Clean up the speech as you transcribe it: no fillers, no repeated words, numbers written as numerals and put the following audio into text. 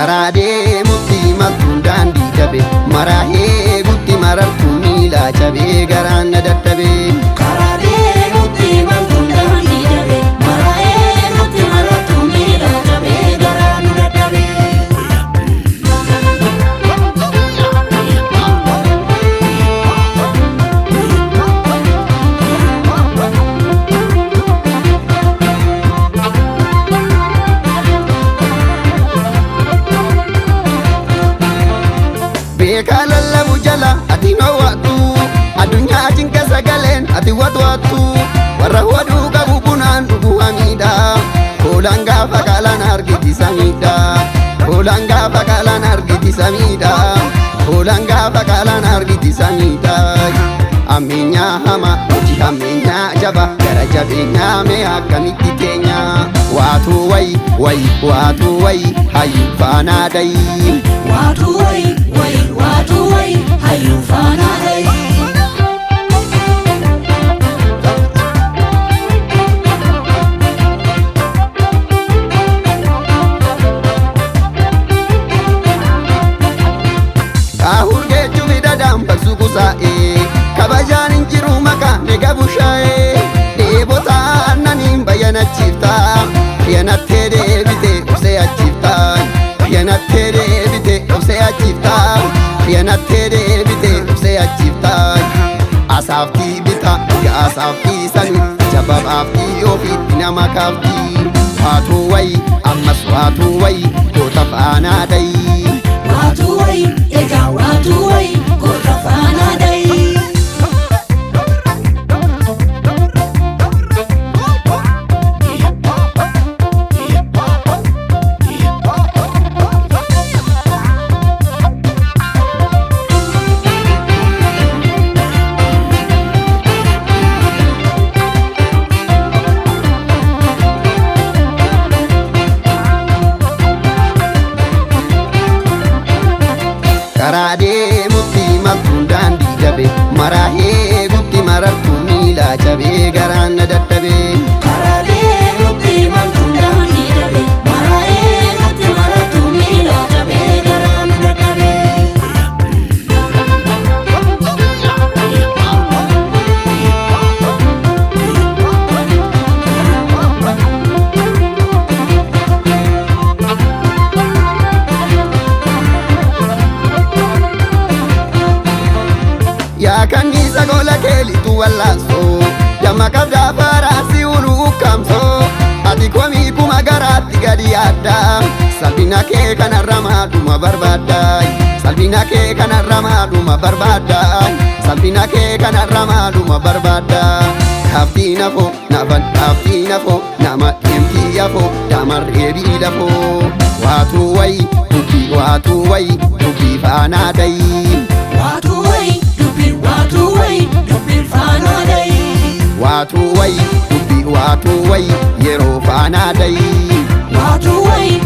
karaa deemutti imaltuun daandii dhabe marahee gutti marartuu miilaa cabee garaan na dadhabe. Karaa deemutti imaltuun daandii dhabe marahee gutti marartuu miilaa cabee garaan na dadhabe. Beekaa lallabu jala ati noowwattu addunyaa cinqa sagaleen ati watwattu warra waduu qabu bunaan dhuguu hamiidha hoolaan gaafa qaalaan argitisa miidha hoolaan gaafa qaalaan argitisa miidha hoolaan gaafa qaalaan argitisa miidha. Ammeenyaa hama hojii ammeenyaa jaba gara jabeenyaa mee akkamitti teenya waatuu wayi waatuu wayi hayyuu faanaa dayi. Waatuu wayi hayyuu faanaa dayi. Kaahurgee jubidadaan baksu kusaa'ee kabajaan hin jiru maqaa nega bushaa'ee dheebota aannaniin bayyanachiifta yanattee deebite obsee achiifta yanattee deebite obsee achiifta yanattee deebite obsee achiifta. Asaaftii bita asaaftii sani jababaaftii ofiitti nama kaaftii waatuu wayi ammas waatuu wayi goota faanaa dayi. Waatuu wayi egaa waatuu wayi goota faanaa dayi. Karaa deemutti imaltuun daandii dhabe marahee gutti marartuu miilaa cabee garaan na dadhabe. Karaa deemutti imaltuun daandii dhabe marahee gutti marartuu miilaa cabee garaan na dadhabe. Yaa kanniisa gola keelitu wallaansoo damma qabdaa faaraasi uluu kamsoo ati komii kuma garaatti gadi yaadda salphina kee kanarra maadhuma barbaadda salphina kee kanarra maadhuma barbaadda salphina kee kanarra maadhuma barbaadda. Kaaftii nafoo nafan kaaftii nafoo nama deemtii yafoo damarree biilafoo waatuu wayi dubbii faanaa dayi. Waatuu wayi dubbii faanaa dayi. Waatuu wayi yeroo faanaa dayi. Waatuu wayi